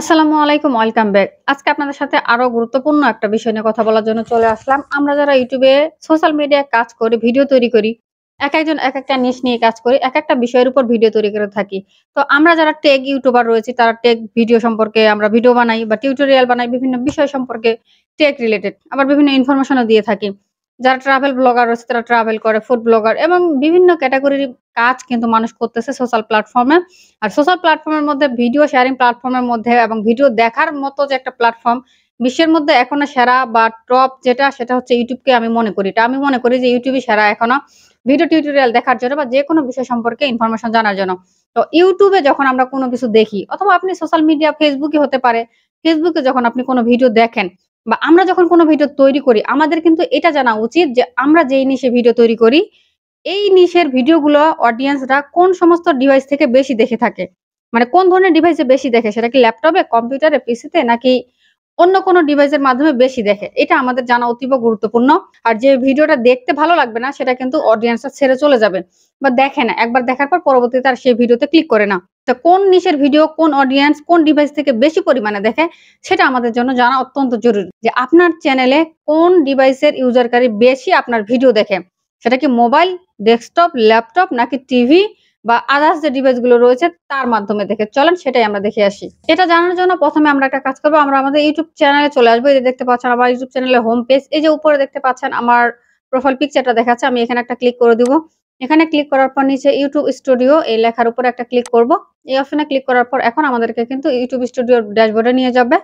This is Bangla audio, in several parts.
আসসালামু আলাইকুম, ওয়েলকাম ব্যাক। আজকে আপনাদের সাথে আরো গুরুত্বপূর্ণ একটা বিষয় নিয়ে কথা বলার জন্য চলে আসলাম। আমরা যারা YouTube এ সোশ্যাল মিডিয়ায় কাজ করি, ভিডিও তৈরি করি, একেকজন একেকটা নিশ নিয়ে কাজ করি, একেকটা বিষয়ের উপর ভিডিও তৈরি করে থাকি। তো আমরা যারা টেক ইউটিউবার রয়েছি, তারা টেক ভিডিও সম্পর্কে আমরা ভিডিও বানাই বা টিউটোরিয়াল বানাই বিভিন্ন বিষয় সম্পর্কে টেক রিলেটেড। আবার বিভিন্ন ইনফরমেশনও দিয়ে থাকি। যারা ট্রাভেল ব্লগার রয়েছে, তারা ট্রাভেল করে, ফুড ব্লগার এবং বিভিন্ন ক্যাটেগরির কাজ কিন্তু মানুষ করতেছে সোশ্যাল প্ল্যাটফর্মে। আর সোশ্যাল প্ল্যাটফর্মের মধ্যে ভিডিও শেয়ারিং প্ল্যাটফর্মের মধ্যে এবং ভিডিও দেখার মতো যে একটা প্ল্যাটফর্ম বিশ্বের মধ্যে এখনো সেরা বা টপ যেটা সেটা হচ্ছে ইউটিউবকে আমি মনে করি। এটা আমি মনে করি যে ইউটিউবই সেরা এখনো ভিডিও টিউটোরিয়াল দেখার জন্য বা যেকোনো বিষয় সম্পর্কে ইনফরমেশন জানার জন্য। তো ইউটিউবে যখন আমরা কোনো কিছু দেখি অথবা আপনি সোশ্যাল মিডিয়া ফেসবুকে হতে পারে। ফেসবুকে যখন আপনি কোনো ভিডিও দেখেন বা আমরা যখন কোনো ভিডিও তৈরি করি আমাদের কিন্তু এটা জানা উচিত যে আমরা যেই নিশে ভিডিও তৈরি করি এই নিশের ভিডিওগুলো অডিয়েন্সরা কোন সমস্ত ডিভাইস থেকে বেশি দেখে থাকে? মানে কোন ধরনের ডিভাইসে বেশি দেখে? সেটা কি ল্যাপটপে, কম্পিউটারে, পিসিতে নাকি অন্য কোনো ডিভাইসের মাধ্যমে বেশি দেখে? এটা আমাদের জানা অতীব গুরুত্বপূর্ণ। আর যে ভিডিওটা দেখতে ভালো লাগবে না সেটা কিন্তু অডিয়েন্সরা ছেড়ে চলে যাবে বা দেখে না। একবার দেখার পর পরবর্তীতে আর সেই ভিডিওতে ক্লিক করে না। তো কোন নিশের ভিডিও কোন অডিয়েন্স কোন ডিভাইস থেকে বেশি পরিমাণে দেখে সেটা আমাদের জন্য জানা অত্যন্ত জরুরি। যে আপনার চ্যানেলে কোন ডিভাইসের ইউজারকারী বেশি আপনার ভিডিও দেখে? সেটা কি মোবাইল, ডেস্কটপ, ল্যাপটপ নাকি টিভি বা আদার্স যে ডিভাইস গুলো রয়েছে তার মাধ্যমে দেখে। চলেন সেটাই আমরা দেখে আসি। এটা জানার জন্য ১ম এ আমরা একটা কাজ করব। আমরা আমাদের YouTube চ্যানেলে চলে আসবো। এই যে দেখতে পাচ্ছেন আমার YouTube চ্যানেলের হোম পেজ। এই যে উপরে দেখতে পাচ্ছেন আমার প্রোফাইল পিকচারটা দেখাচ্ছে। আমি এখানে একটা ক্লিক করে দিব। এখানে ক্লিক করার পর নিচে YouTube স্টুডিও এই লেখার উপরে একটা ক্লিক করব। এই অপশনে ক্লিক করার পর এখন আমাদেরকে কিন্তু YouTube স্টুডিওর ড্যাশবোর্ডে নিয়ে যাবে।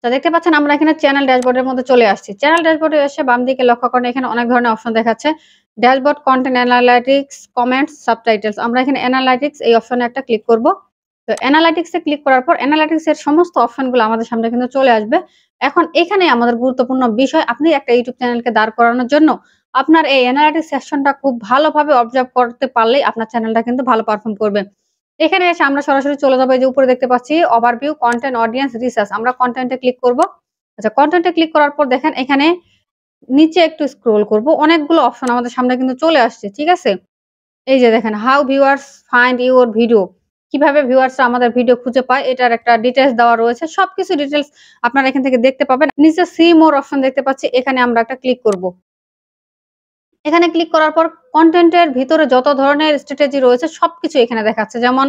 তো দেখতে পাচ্ছেন আমরা এখানে চ্যানেল ড্যাশবোর্ডের মধ্যে চলে আসছি। চ্যানেল ড্যাশবোর্ডে এসে বাম দিকে লক্ষ্য করেন এখানে অনেক ধরনের অপশন দেখাচ্ছে। Dashboard, content analytics, comments, subtitles. আমরা এখানে অ্যানালাইটিক্স এই অপশনে একটা ক্লিক করব। তো অ্যানালাইটিক্স এ ক্লিক করার পর অ্যানালাইটিক্স এর সমস্ত অপশনগুলো আমাদের সামনে কিন্তু চলে আসবে। এখন এখানে আমাদের গুরুত্বপূর্ণ বিষয় আপনি একটা YouTube চ্যানেলকে দাঁড় করানোর জন্য আপনার এই অ্যানালাইটিক্স সেকশনটা খুব ভালোভাবে অবজার্ভ করতে পারলেই আপনার চ্যানেলটা কিন্তু ভালো পারফর্ম করবে। এখানে এসে আমরা সরাসরি চলে যাবো এই যে উপরে দেখতে পাচ্ছি ওভারভিউ, কনটেন্ট, অডিয়েন্স, রিসার্চ। আমরা কনটেন্ট এ ক্লিক করব। আচ্ছা কনটেন্ট এ ক্লিক করার পর দেখেন এখানে নিচে একটু স্ক্রল করব। অনেকগুলো অপশন আমাদের সামনে কিন্তু চলে আসছে। ঠিক আছে? এই যে দেখেন how viewers find your video. কিভাবে ভিউয়ার্সরা আমাদের ভিডিও খুঁজে পায় এটার একটা ডিটেইলস দেওয়া রয়েছে। সবকিছু ডিটেইলস আপনারা এখান থেকে দেখতে পাবেন। নিচে সি মোর অপশন দেখতে পাচ্ছি। এখানে আমরা একটা ক্লিক করব। এখানে ক্লিক করার পর কনটেন্ট এর ভিতরে যত ধরনের স্ট্র্যাটেজি রয়েছে সবকিছু এখানে দেখাচ্ছে। যেমন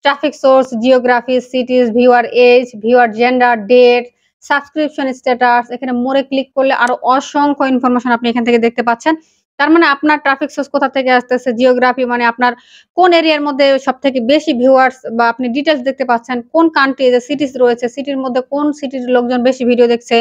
traffic source, geography, cities, viewer age, viewer gender, date, subscription status. এখানে মোরে ক্লিক করলে আরো অসংখ্য ইনফরমেশন আপনি এখান থেকে দেখতে পাচ্ছেন। তার মানে আপনার ট্রাফিক সোর্স কোথা থেকে আসতেছে, জিওগ্রাফি মানে আপনার কোন এরিয়ার মধ্যে সবথেকে বেশি ভিউয়ার্স বা আপনি ডিটেইলস দেখতে পাচ্ছেন। কোন কান্ট্রি যে সিটিজ রয়েছে, সিটির মধ্যে কোন সিটির লোকজন বেশি ভিডিও দেখছে।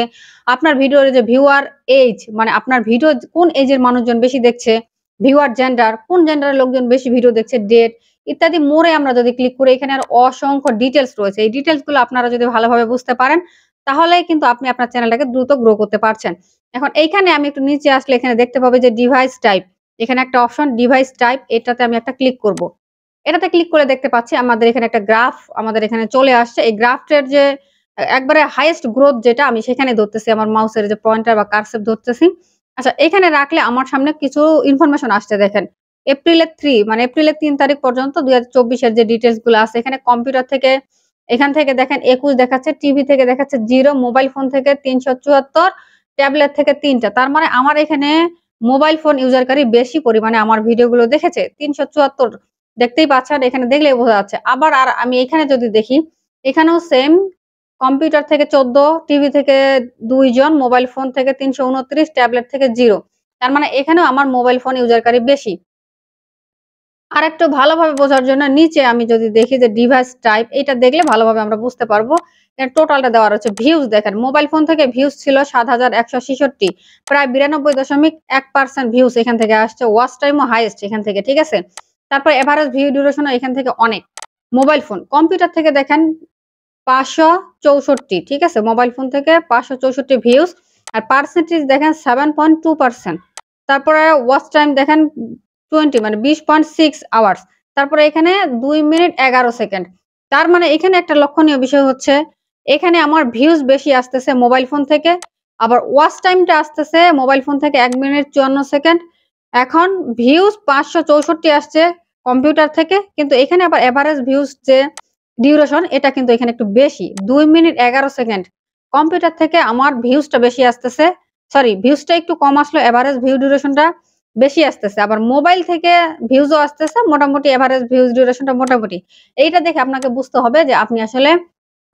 আপনার ভিডিওর যে ভিউয়ার এজ মানে আপনার ভিডিও কোন এজের মানুষজন বেশি দেখছে, ভিউয়ার জেন্ডার কোন জেন্ডারের লোকজন বেশি ভিডিও দেখছে, ডেট ইত্যাদি মোরে আমরা যদি ক্লিক করি এখানে আর অসংখ্য ডিটেইলস রয়েছে। এই ডিটেইলস গুলো আপনারা যদি ভালোভাবে বুঝতে পারেন তাহলেই কিন্তু আপনি আপনার চ্যানেলটাকে দ্রুত গ্রো করতে পারছেন। এখন এইখানে আমি একটু নিচে আসলে এখানে দেখতে পাবো যে ডিভাইস টাইপ। এখানে একটা অপশন ডিভাইস টাইপ এটাতে আমি একটা ক্লিক করব। এটাতে ক্লিক করে দেখতে পাচ্ছি আমাদের এখানে একটা গ্রাফ আমাদের এখানে চলে আসছে। এই গ্রাফটার যে একবারে হাইয়েস্ট গ্রোথ যেটা আমি সেখানে ধরতেছি আমার মাউসের যে পয়েন্টার বা কার্সর ধরতেছি। আচ্ছা এখানে রাখলে আমার সামনে কিছু ইনফরমেশন আসছে দেখেন। এপ্রিলের ৩ মানে এপ্রিলের ৩ তারিখ পর্যন্ত ২০২৪ এর যে ডিটেইলস গুলো আছে এখানে কম্পিউটার থেকে এখান থেকে দেখেন ২১ দেখাচ্ছে, টিভি থেকে দেখাচ্ছে 0, মোবাইল ফোন থেকে ৩৭৪, ট্যাবলেট থেকে ৩ টা। তার মানে আমার এখানে মোবাইল ফোন ইউজারকারী বেশি পরিমাণে আমার ভিডিওগুলো দেখেছে। ৩৭৪ দেখতেই পাচ্ছেন এখানে দেখলেই বোঝা যাচ্ছে। আবার আর আমি এখানে যদি দেখি এখানেও সেম কম্পিউটার থেকে ১৪, টিভি থেকে ২ জন, মোবাইল ফোন থেকে ৩২৯, ট্যাবলেট থেকে 0। তার মানে এখানেও আমার মোবাইল ফোন ইউজারকারী বেশি। আরেকটু ভালোভাবে বোঝার জন্য নিচে আমি যদি দেখি যে ডিভাইস টাইপ এটা দেখলে ভালোভাবে আমরা বুঝতে পারবো। এর টোটালটা দেওয়া রয়েছে। ভিউজ দেখেন মোবাইল ফোন থেকে ভিউজ ছিল ৭১৬৬ প্রায় ৯২.১% ভিউজ এখান থেকে আসছে। ওয়াচ টাইমও হাইয়েস্ট এখান থেকে, ঠিক আছে? তারপর এভারেজ ভিউ ডিউরেশনও এখান থেকে অনেক। মোবাইল ফোন, কম্পিউটার থেকে দেখেন ৫৬৪ ঠিক আছে? মোবাইল ফোন থেকে ৫৬৪ ভিউজ আর পার্সেন্টেজ দেখেন 7.2%। তারপরে ওয়াচ টাইম দেখেন 20 মানে 20.6 আওয়ার্স। তারপরে এখানে ২ মিনিট ১১ সেকেন্ড। তার মানে এখানে একটা লক্ষণীয় বিষয় হচ্ছে এখানে আমার ভিউজ বেশি আসতেছে মোবাইল ফোন থেকে। আবার ওয়াচ টাইমটা আসতেছে মোবাইল ফোন থেকে ১ মিনিট ৫৪ সেকেন্ড। এখন ভিউজ ৫৬৪ আসছে কম্পিউটার থেকে। কিন্তু এখানে আবার এভারেজ ভিউজ যে ডিউরেশন এটা কিন্তু এখানে একটু বেশি ২ মিনিট ১১ সেকেন্ড। কম্পিউটার থেকে আমার ভিউজটা বেশি আসতেছে। সরি ভিউজটা একটু কম আসলো, এভারেজ ভিউ ডিউরেশনটা বেশি আসতেছে। আবার মোবাইল থেকে ভিউজও আসতেছে মোটামুটি এভারেজ ভিউজ ডিউরেশনটা মোটামুটি। এইটা দেখে আপনাকে বুঝতে হবে যে আপনি আসলে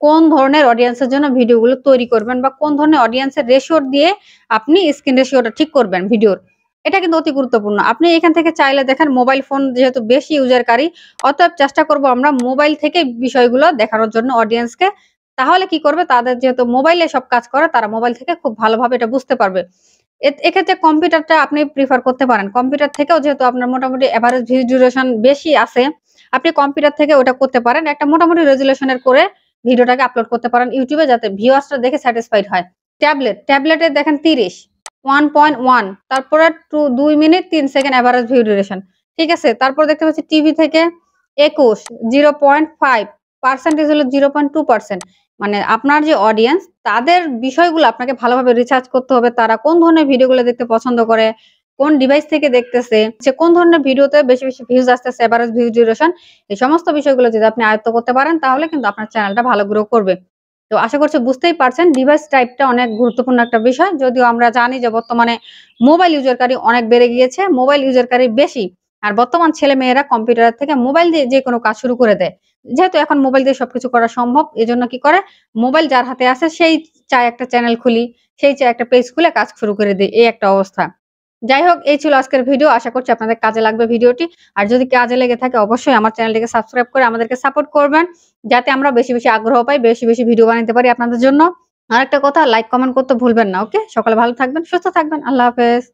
কোন ধরনের অডিয়েন্সের জন্য ভিডিওগুলো তৈরি করবেন বা কোন ধরনের অডিয়েন্সের রেশিও দিয়ে আপনি স্ক্রিন রেশিওটা ঠিক করবেন ভিডিওর। এটা কিন্তু অতি গুরুত্বপূর্ণ। আপনি এখান থেকে চাইলে দেখেন মোবাইল ফোন যেহেতু বেশি ইউজারকারী, অতএব চেষ্টা করব আমরা মোবাইল থেকে বিষয়গুলো দেখানোর জন্য অডিয়েন্সকে। তাহলে কি করবে? তাদের যেহেতু মোবাইলে সব কাজ করে তারা মোবাইল থেকে খুব ভালোভাবে এটা বুঝতে পারবে। এক্ষেত্রে কম্পিউটারটা আপনি প্রিফার করতে পারেন। কম্পিউটার থেকেও যেহেতু আপনার মোটামুটি এভারেজ ভিউ ডিউরেশন বেশি আছে, আপনি কম্পিউটার থেকে ওটা করতে পারেন। একটা মোটামুটি রেজোলিউশন এর করে ভিডিওটাকে আপলোড করতে পারেন YouTube এ যাতে ভিউয়ার্সরা দেখে স্যাটিসফাইড হয়। ট্যাবলেটে দেখেন ৩০, 1.1 তারপরে ২ minute ৩ second average view duration. ঠিক আছে? তারপর দেখতে পাচ্ছি টিভি থেকে ২১, 0.5 পার্সেন্টেজ হলো 0.2%। মানে আপনার যে অডিয়েন্স তাদের বিষয়গুলো আপনাকে ভালোভাবে রিসার্চ করতে হবে। তারা কোন ধরনের ভিডিওগুলো দেখতে পছন্দ করে, কোন ডিভাইস থেকে দেখতেছে, যে কোন ধরনের ভিডিওতে বেশি ভিউজ আসতেছে, এভারেজ ভিউ ডিউরেশন এই সমস্ত বিষয়গুলো যদি আপনি আয়ত্ত করতে পারেন তাহলে কিন্তু আপনার চ্যানেলটা ভালো গ্রো করবে। তো আশা করছি বুঝতেই পারছেন ডিভাইস টাইপটা অনেক গুরুত্বপূর্ণ একটা বিষয়। যদিও আমরা জানি যে বর্তমানে মোবাইল ইউজারকারী অনেক বেড়ে গিয়েছে, মোবাইল ইউজারকারী বেশি। আর বর্তমান ছেলেমেয়েরা কম্পিউটারের থেকে মোবাইল দিয়ে যেকোনো কাজ শুরু করে দেয়। যেহেতু এখন মোবাইল দিয়ে সবকিছু করা সম্ভব, এজন্য কি করে মোবাইল যার হাতে আছে সেই চায় একটা চ্যানেল খুলি, সেই চায় একটা পেজ খুলে কাজ শুরু করে দেই। এই একটা অবস্থা। যাই হোক এই ছিল আজকের ভিডিও। আশা করছি আপনাদের কাজে লাগবে ভিডিওটি। আর যদি কাজে লেগে থাকে অবশ্যই আমার চ্যানেলটিকে সাবস্ক্রাইব করে আমাদেরকে সাপোর্ট করবেন। যাতে আমরা বেশি আগ্রহ পাই, বেশি ভিডিও বানাতে পারি আপনাদের জন্য। আরেকটা কথা লাইক কমেন্ট করতে ভুলবেন না। ওকে? সকালে ভালো থাকবেন, সুস্থ থাকবেন। আল্লাহ হাফেজ।